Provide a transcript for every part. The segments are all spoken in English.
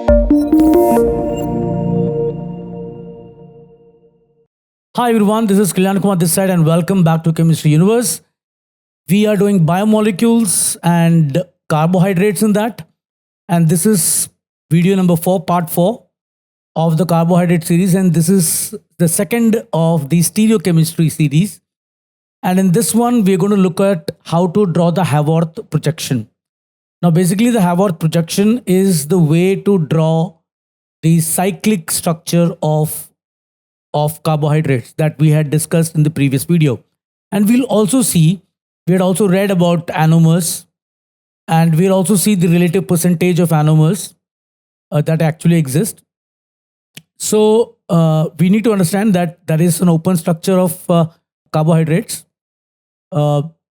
Hi everyone, this is Kalyan Kumar this side and welcome back to Chemistry Universe. We are doing biomolecules and carbohydrates in that. And this is video number 4, part 4 of the carbohydrate series. And this is the second of the stereochemistry series. And in this one, we're going to look at how to draw the Haworth projection. Now, basically, the Haworth projection is the way to draw the cyclic structure of carbohydrates that we had discussed in the previous video. And we'll also see, we had also read about anomers, and we'll also see the relative percentage of anomers that actually exist. So we need to understand that there is an open structure of carbohydrates,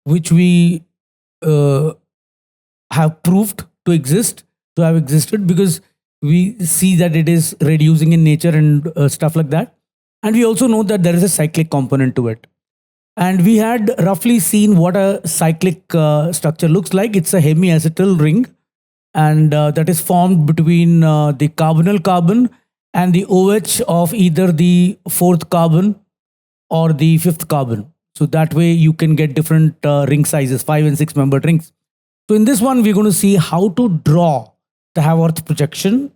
which we have proved to exist, to have existed, because we see that it is reducing in nature and stuff like that. And we also know that there is a cyclic component to it. And we had roughly seen what a cyclic structure looks like. It's a hemiacetal ring, and that is formed between the carbonyl carbon and the OH of either the fourth carbon or the fifth carbon. So that way you can get different ring sizes, 5 and 6 membered rings. So in this one, we're going to see how to draw the Haworth projection.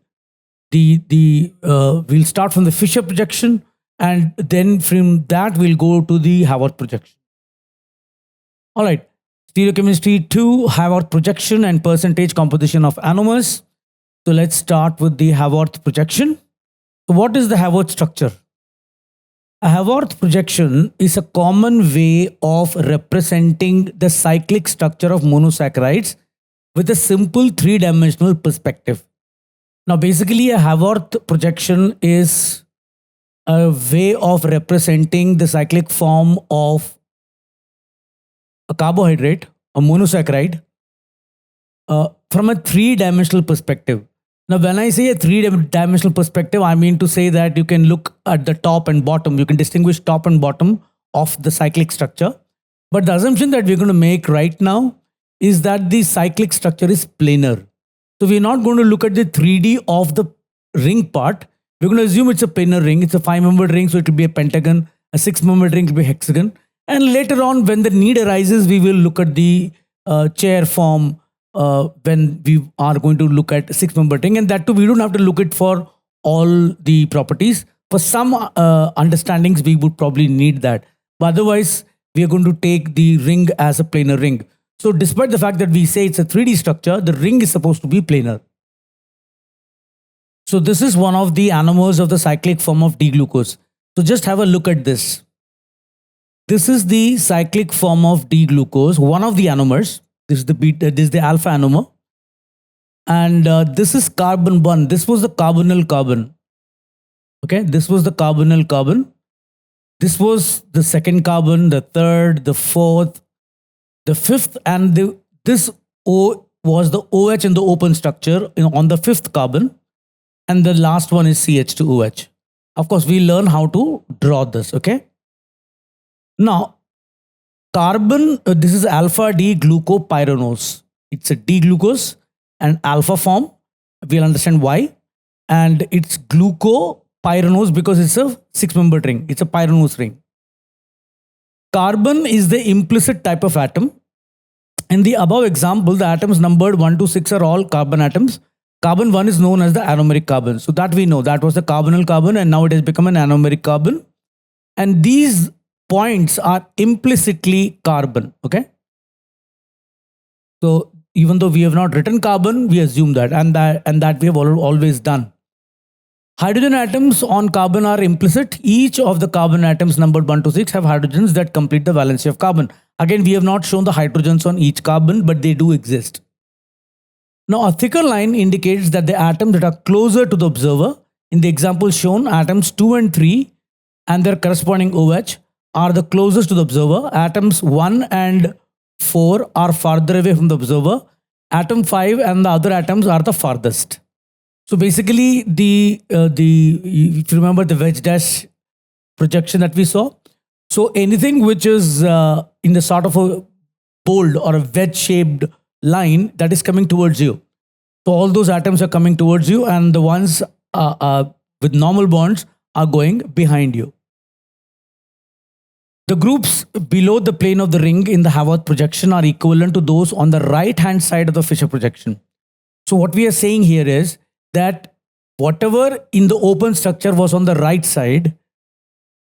We'll start from the Fischer projection, and then from that, we'll go to the Haworth projection. All right. Stereochemistry 2, Haworth projection and percentage composition of anomers. So let's start with the Haworth projection. So what is the Haworth structure? A Haworth projection is a common way of representing the cyclic structure of monosaccharides with a simple three-dimensional perspective. Now, basically, a Haworth projection is a way of representing the cyclic form of a carbohydrate, a monosaccharide, from a three-dimensional perspective. Now, when I say a three-dimensional perspective, I mean to say that you can look at the top and bottom. You can distinguish top and bottom of the cyclic structure. But the assumption that we're going to make right now is that the cyclic structure is planar. So we're not going to look at the 3D of the ring part. We're going to assume it's a planar ring. It's a 5-membered ring, so it will be a pentagon. A 6-membered ring will be a hexagon. And later on, when the need arises, we will look at the chair form when we are going to look at 6-membered ring. And that too, we don't have to look at for all the properties. For some understandings, we would probably need that. But otherwise, we are going to take the ring as a planar ring. So despite the fact that we say it's a 3D structure, the ring is supposed to be planar. So this is one of the anomers of the cyclic form of D-glucose. So just have a look at this. This is the cyclic form of D-glucose, one of the anomers. This is the beta, this is the alpha anomer. And this is carbon 1. This was the carbonyl carbon. Okay, this was the carbonyl carbon. This was the second carbon, the third, the fourth, the fifth, and this O was the OH in the open structure on the fifth carbon. And the last one is CH2OH. Of course, we learn how to draw this, okay? Now, carbon, this is alpha D-glucopyranose. It's a D-glucose and alpha form. We'll understand why. And it's glucopyranose because it's a 6-membered ring. It's a pyranose ring. Carbon is the implicit type of atom. In the above example, the atoms numbered 1 to 6 are all carbon atoms. Carbon 1 is known as the anomeric carbon. So that we know, that was the carbonyl carbon, and now it has become an anomeric carbon. And these points are implicitly carbon, okay? So even though we have not written carbon, we assume that, and that we have always done. Hydrogen atoms on carbon are implicit. Each of the carbon atoms numbered 1 to 6 have hydrogens that complete the valency of carbon. Again, we have not shown the hydrogens on each carbon, but they do exist. Now, a thicker line indicates that the atoms that are closer to the observer, in the example shown, atoms 2 and 3 and their corresponding OH are the closest to the observer. Atoms 1 and 4 are farther away from the observer. Atom 5 and the other atoms are the farthest. So basically, if you remember the wedge dash projection that we saw, so anything which is in the sort of a bold or a wedge-shaped line that is coming towards you. So all those atoms are coming towards you, and the ones with normal bonds are going behind you. The groups below the plane of the ring in the Haworth projection are equivalent to those on the right-hand side of the Fisher projection. So what we are saying here is that whatever in the open structure was on the right side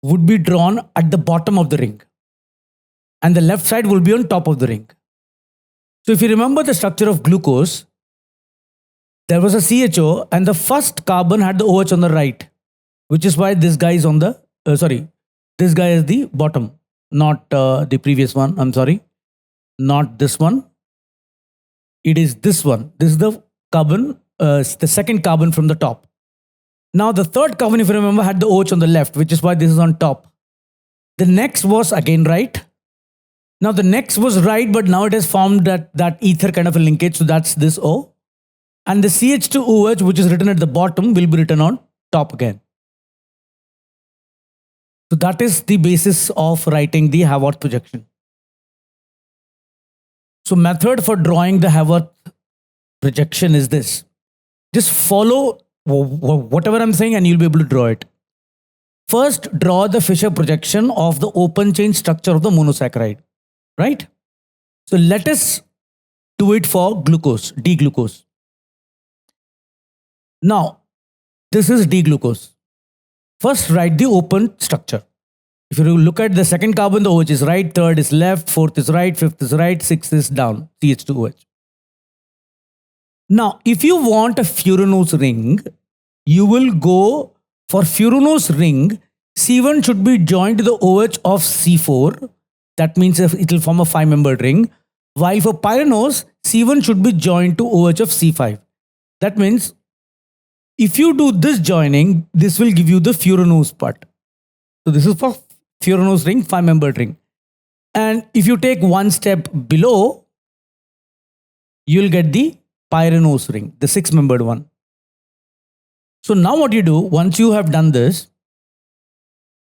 would be drawn at the bottom of the ring, and the left side will be on top of the ring. So if you remember the structure of glucose, there was a CHO and the first carbon had the OH on the right, which is why this guy is on the, this guy is the bottom, not the previous one. I'm sorry, not this one. It is this one. This is the carbon, the second carbon from the top. Now the third carbon, if you remember, had the OH on the left, which is why this is on top. The next was again right. Now the next was right, but now it has formed that ether kind of a linkage. So that's this O. And the CH2OH, which is written at the bottom, will be written on top again. So that is the basis of writing the Haworth projection. So method for drawing the Haworth projection is this. Just follow whatever I'm saying and you'll be able to draw it. First, draw the Fisher projection of the open chain structure of the monosaccharide. Right? So let us do it for glucose, D-glucose. Now, this is D-glucose. First, write the open structure. If you look at the second carbon, the OH is right, third is left, fourth is right, fifth is right, sixth is down, CH2OH. Now, if you want a furanose ring, you will go for furanose ring, C1 should be joined to the OH of C4. That means it will form a 5-membered ring. While for pyranose, C1 should be joined to OH of C5. That means if you do this joining, this will give you the furanose part. So this is for furanose ring, 5-membered ring. And if you take one step below, you'll get the pyranose ring, the 6-membered one. So now what you do, once you have done this,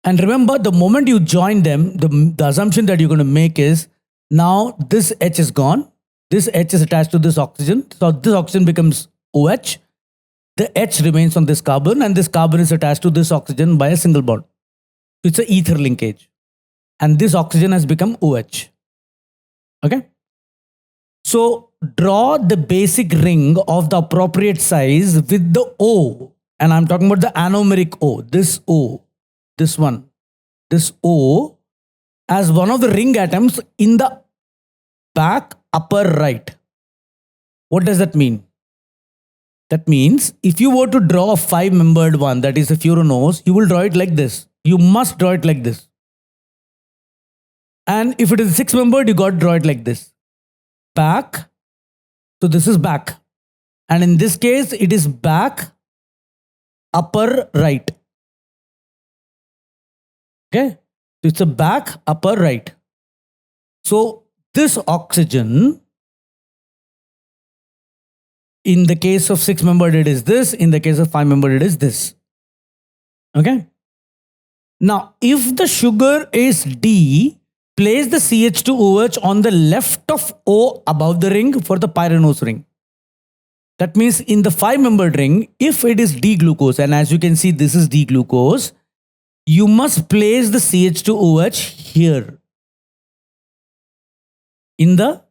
and remember the moment you join them, the assumption that you're going to make is, now this H is gone, this H is attached to this oxygen, so this oxygen becomes OH, the H remains on this carbon, and this carbon is attached to this oxygen by a single bond. So it's an ether linkage. And this oxygen has become OH. Okay? So draw the basic ring of the appropriate size with the O. And I'm talking about the anomeric O. This O. This one. This O as one of the ring atoms in the back upper right. What does that mean? That means if you were to draw a 5-membered one, that is a furanose, you will draw it like this. You must draw it like this. And if it is 6-membered, you got to draw it like this. Back. So this is back. And in this case, it is back upper right. Okay. It's a back upper right. So this oxygen, in the case of 6-membered, it is this. In the case of 5-membered, it is this. Okay. Now, if the sugar is D, place the CH2OH on the left of O above the ring for the pyranose ring. That means in the 5-membered ring, if it is D-glucose, and as you can see, this is D-glucose, you must place the CH2OH here in the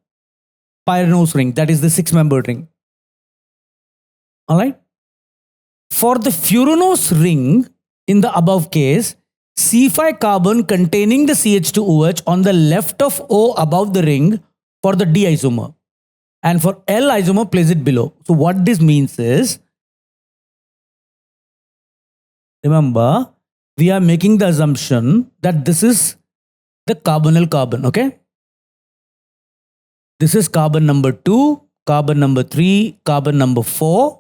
pyranose ring, that is the 6-membered ring. Alright? For the furanose ring, in the above case, C5 carbon containing the CH2OH on the left of O above the ring for the D isomer. And for L isomer, place it below. So what this means is, remember, we are making the assumption that this is the carbonyl carbon, okay? This is carbon number 2, carbon number 3, carbon number 4.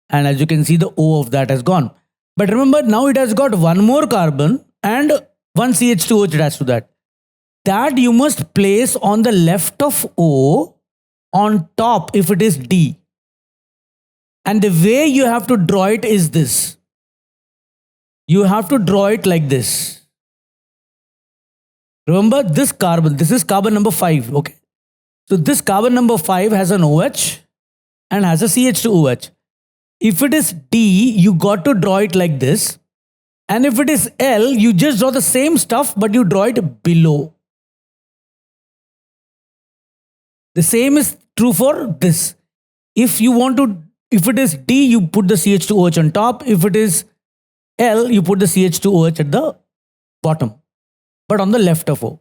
And as you can see, the O of that has gone. But remember, now it has got one more carbon and one CH2OH attached to that. That you must place on the left of O on top if it is D. And the way you have to draw it is this. You have to draw it like this. Remember this carbon, this is carbon number 5, okay? So this carbon number 5 has an OH and has a CH2OH. If it is D, you got to draw it like this. And if it is L, you just draw the same stuff, but you draw it below. The same is true for this. If it is D, you put the CH2OH on top. If it is L, you put the CH2OH at the bottom, but on the left of O.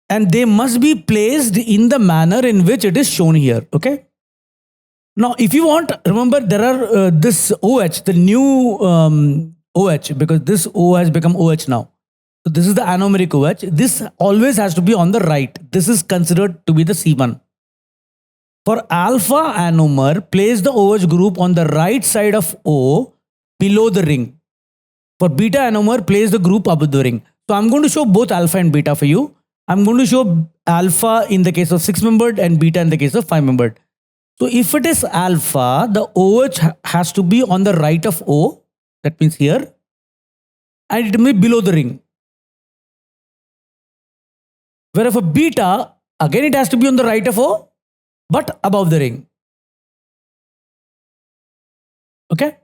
And they must be placed in the manner in which it is shown here. Okay. Now, if you want, remember there are this OH, the new OH, because this O has become OH now. So this is the anomeric OH. This always has to be on the right. This is considered to be the C1. For alpha anomer, place the OH group on the right side of O below the ring. For beta anomer, place the group above the ring. So I'm going to show both alpha and beta for you. I'm going to show alpha in the case of 6-membered and beta in the case of 5-membered. So if it is alpha, the OH has to be on the right of O. That means here. And it may be below the ring. Whereas for beta, again it has to be on the right of O, but above the ring. Okay.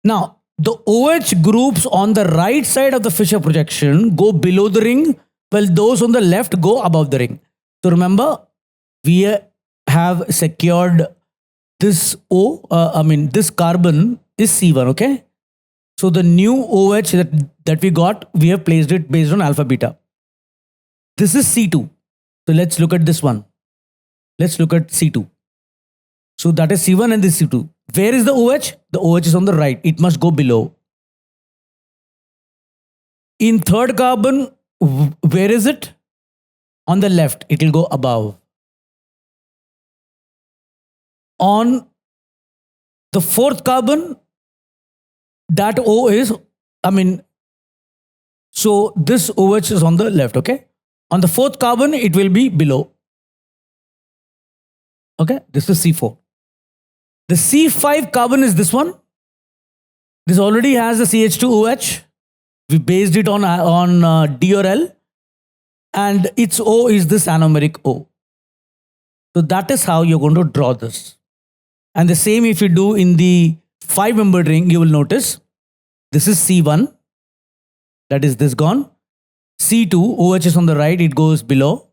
Now, the OH groups on the right side of the Fisher projection go below the ring, while those on the left go above the ring. So remember, we have secured this this carbon is C1, okay? So the new OH that we got, we have placed it based on alpha beta. This is C2. So let's look at this one. Let's look at C2. So that is C1 and this C2. Where is the OH? The OH is on the right. It must go below. In third carbon, where is it? On the left. It will go above. On the fourth carbon, that O is, so this OH is on the left, okay? On the fourth carbon, it will be below. Okay, this is C4. The C5 carbon is this one. This already has the CH2OH. We based it on D or L. And its O is this anomeric O. So that is how you're going to draw this. And the same if you do in the 5-membered ring, you will notice this is C1. That is this gone. C2, OH is on the right, it goes below.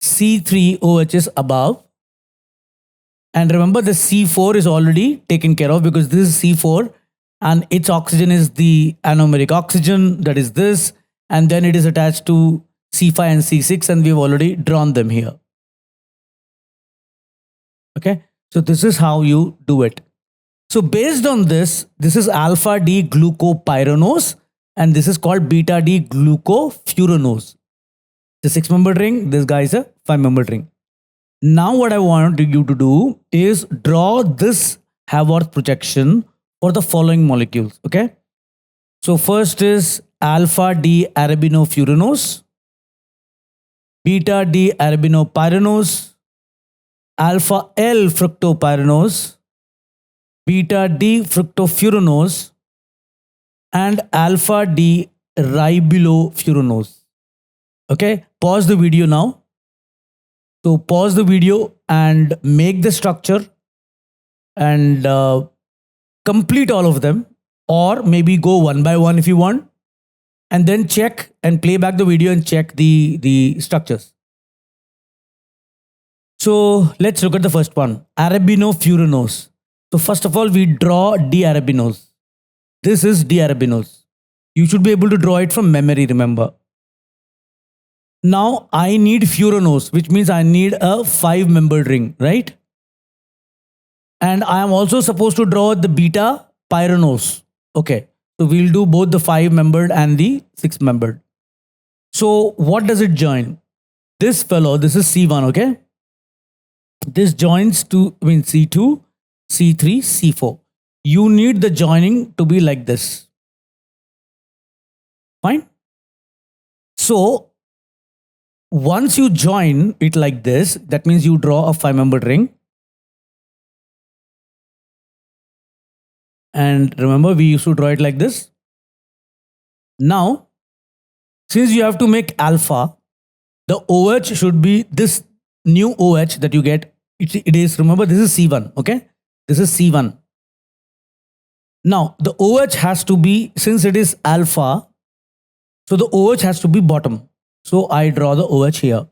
C3, OH is above. And remember the C4 is already taken care of because this is C4 and its oxygen is the anomeric oxygen, that is this. And then it is attached to C5 and C6 and we've already drawn them here. Okay, so this is how you do it. So based on this, this is alpha D glucopyranose and this is called beta D glucofuranose. The 6-membered ring, this guy is a 5-membered ring. Now what I want you to do is draw this Haworth projection for the following molecules. Okay. So first is alpha D arabinofuranose, beta D arabinopyranose, alpha L fructopyranose, beta D fructofuranose, and alpha D ribofuranose. Okay. Pause the video now. So pause the video and make the structure and complete all of them, or maybe go one by one if you want, and then check and play back the video and check the structures. So let's look at the first one, arabinofuranose. So first of all, we draw D-arabinose. This is D-arabinose. You should be able to draw it from memory, remember. Now I need furanose, which means I need a 5-membered ring, right? And I am also supposed to draw the beta pyranose. Okay, so we'll do both the 5-membered and the 6-membered. So what does it join? This fellow, this is C1, okay? This joins to C2, C3, C4. You need the joining to be like this. Fine? So once you join it like this, that means you draw a 5-membered ring. And remember, we used to draw it like this. Now, since you have to make alpha, the OH should be this new OH that you get. It is, remember, this is C1, okay? This is C1. Now, the OH has to be, since it is alpha, so the OH has to be bottom. So I draw the OH here.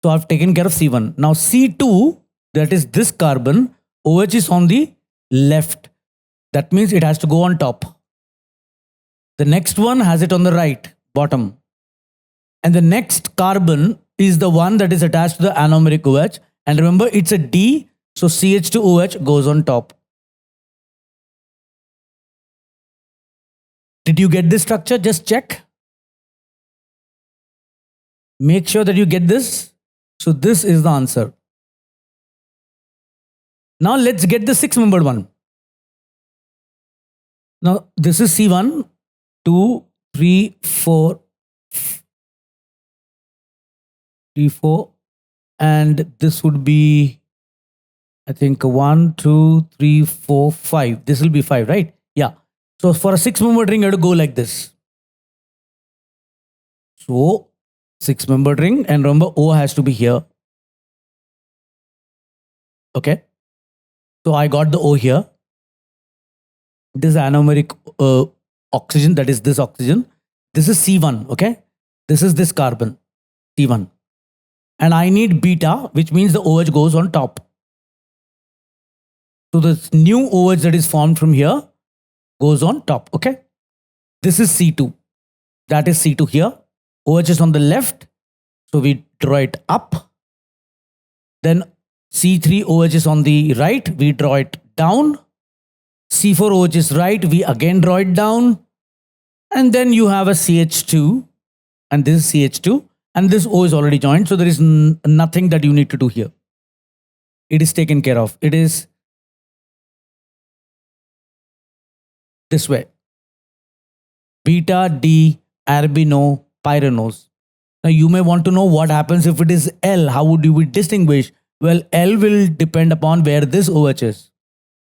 So I've taken care of C1. Now C2, that is this carbon, OH is on the left. That means it has to go on top. The next one has it on the right, bottom. And the next carbon is the one that is attached to the anomeric OH. And remember, it's a D, so CH2OH goes on top. Did you get this structure? Just check. Make sure that you get this. So this is the answer. Now let's get the 6-membered one. Now this is C1, 2, 3, 4, 3, 4, and this would be, I think, 1, 2, 3, 4, 5. This will be 5, right? Yeah. So for a 6-membered ring, you have to go like this. So 6-membered ring, and remember, O has to be here. Okay. So I got the O here. This is anomeric oxygen, that is this oxygen. This is C1, okay? This is this carbon, C1. And I need beta, which means the OH goes on top. So this new OH that is formed from here goes on top, okay? This is C2. That is C2 here. OH is on the left. So we draw it up. Then C3OH is on the right. We draw it down. C4OH is right. We again draw it down. And then you have a CH2. And this is CH2. And this O is already joined. So there is nothing that you need to do here. It is taken care of. It is this way. Beta D arbino pyranose. Now you may want to know what happens if it is L. How would you distinguish? Well, L will depend upon where this OH is.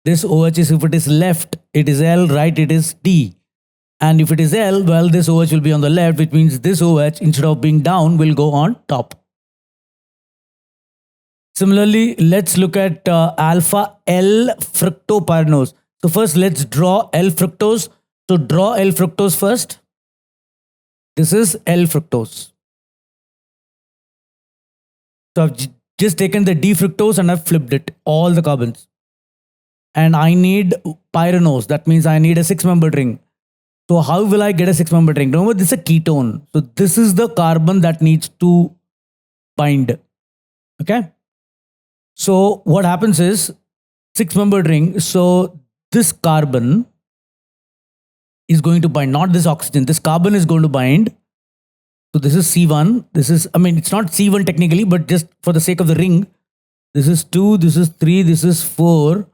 This OH is, if it is left, it is L, right, it is D. And if it is L, well, this OH will be on the left, which means this OH, instead of being down, will go on top. Similarly, let's look at alpha L fructopyranose. So first, let's draw L fructose. So draw L fructose first. This is L fructose. So I've just taken the D fructose and I've flipped it, all the carbons. And I need pyranose. That means I need a 6-membered ring. So how will I get a 6-membered ring? Remember, this is a ketone. So this is the carbon that needs to bind. Okay. So what happens is 6-membered ring. So this carbon is going to bind, not this oxygen. This carbon is going to bind. So this is C1. This is, I mean, it's not C1 technically, but just for the sake of the ring, this is 2, this is 3, this is 4.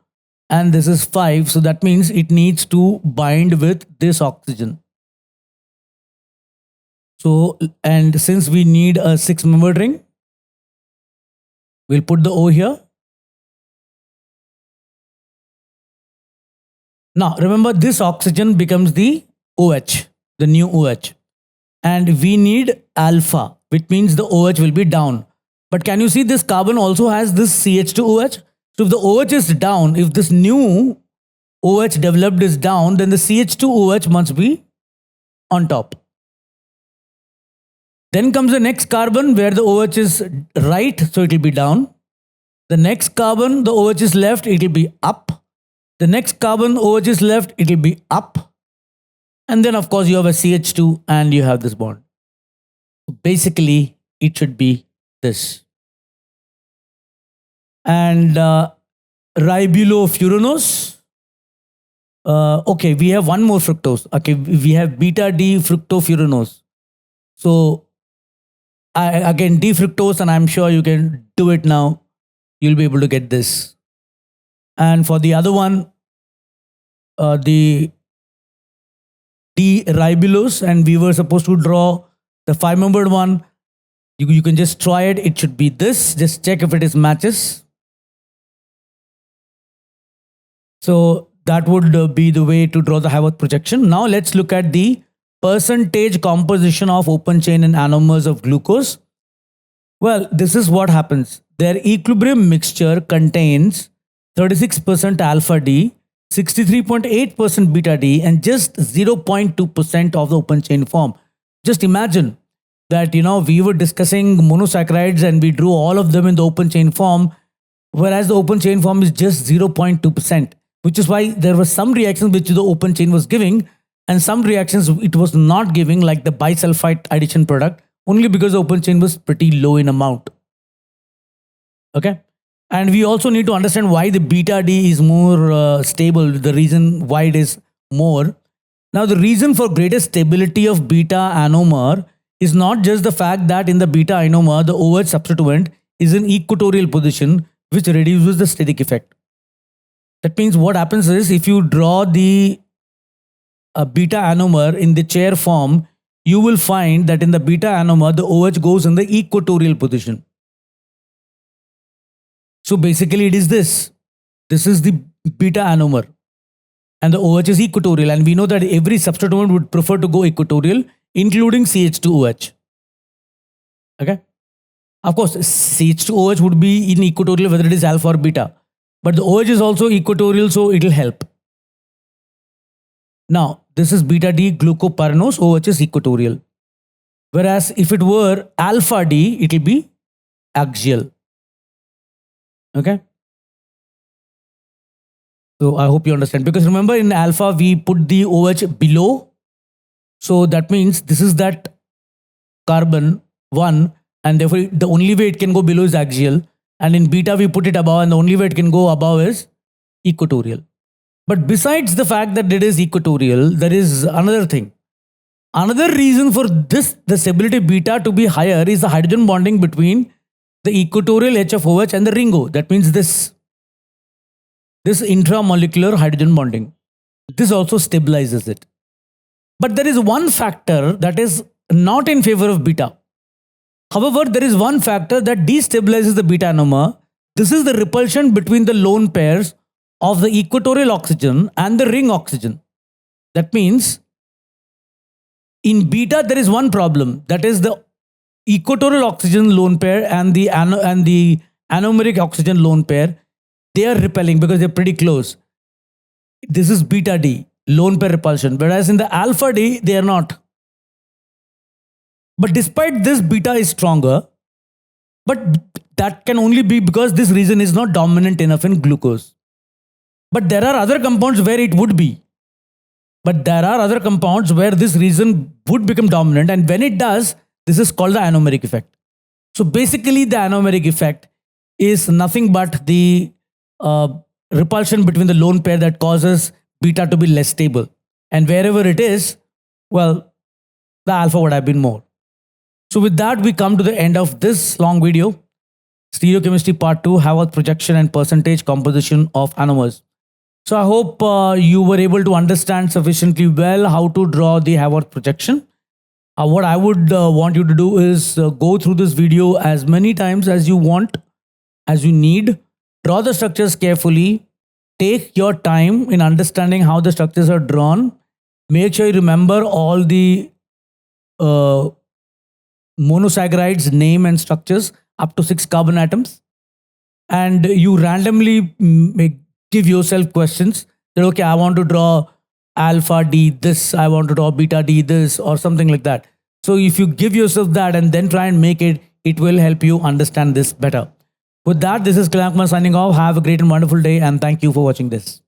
And this is 5. So that means it needs to bind with this oxygen. So, and since we need a 6-membered ring, we'll put the O here. Now, remember, this oxygen becomes the OH, the new OH. And we need alpha, which means the OH will be down. But can you see this carbon also has this CH2OH? So if the OH is down, if this new OH developed is down, then the CH2OH must be on top. Then comes the next carbon where the OH is right, so it will be down. The next carbon, the OH is left, it will be up. The next carbon, OH is left, it will be up. And then of course you have a CH2 and you have this bond. Basically, it should be this. And ribofuranose. Okay, we have one more fructose. Okay, we have beta D fructofuranose. So again, D fructose, and I'm sure you can do it now. You'll be able to get this. And for the other one, the D ribulose, and we were supposed to draw the 5-membered one. You can just try it. It should be this. Just check if it is matches. So that would be the way to draw the Haworth projection. Now let's look at the percentage composition of open chain and anomers of glucose? Well, this is what happens. Their equilibrium mixture contains 36% alpha D, 63.8% beta D, and just 0.2% of the open chain form. Just imagine that, we were discussing monosaccharides and we drew all of them in the open chain form, whereas the open chain form is just 0.2%, which is why there were some reactions which the open chain was giving and some reactions it was not giving, like the bisulfite addition product, only because the open chain was pretty low in amount. Okay. And we also need to understand why the beta D is more stable, the reason why it is more. Now, the reason for greater stability of beta anomer is not just the fact that in the beta anomer, the OH substituent is in equatorial position, which reduces the steric effect. That means what happens is, if you draw the beta anomer in the chair form, you will find that in the beta anomer, the OH goes in the equatorial position. So basically it is this. This is the beta anomer. And the OH is equatorial. And we know that every substituent would prefer to go equatorial, including CH2OH. Okay. Of course, CH2OH would be in equatorial whether it is alpha or beta. But the OH is also equatorial, so it will help. Now, this is beta D glucopyranose, OH is equatorial. Whereas if it were alpha D, it will be axial. Okay. So I hope you understand, because remember in alpha we put the OH below. So that means this is that carbon 1, and therefore the only way it can go below is axial. And in beta we put it above, and the only way it can go above is equatorial. But besides the fact that it is equatorial, there is another thing. Another reason for this, the stability beta to be higher, is the hydrogen bonding between the equatorial H of OH and the ring O. That means this intramolecular hydrogen bonding. This also stabilizes it. But there is one factor that is not in favor of beta. However, there is one factor that destabilizes the beta anomer. This is the repulsion between the lone pairs of the equatorial oxygen and the ring oxygen. That means in beta there is one problem, that is the equatorial oxygen lone pair and the anomeric oxygen lone pair. They are repelling because they are pretty close. This is beta D, lone pair repulsion, whereas in the alpha D they are not. But despite this, beta is stronger, but that can only be because this region is not dominant enough in glucose. But there are other compounds where it would be. But there are other compounds where this region would become dominant, and when it does, this is called the anomeric effect. So basically the anomeric effect is nothing but the repulsion between the lone pair that causes beta to be less stable. And wherever it is, well, the alpha would have been more. So with that, we come to the end of this long video. Stereochemistry part 2, Haworth projection and percentage composition of anomers. So I hope you were able to understand sufficiently well how to draw the Haworth projection. What I would want you to do is go through this video as many times as you want, as you need. Draw the structures carefully. Take your time in understanding how the structures are drawn. Make sure you remember all the monosaccharides name and structures up to 6 carbon atoms. And you randomly give yourself questions that, okay, I want to draw alpha D this, I want to draw beta D this, or something like that. So if you give yourself that and then try and make it, it will help you understand this better. With that, this is Kalyan Kumar signing off. Have a great and wonderful day, and thank you for watching this.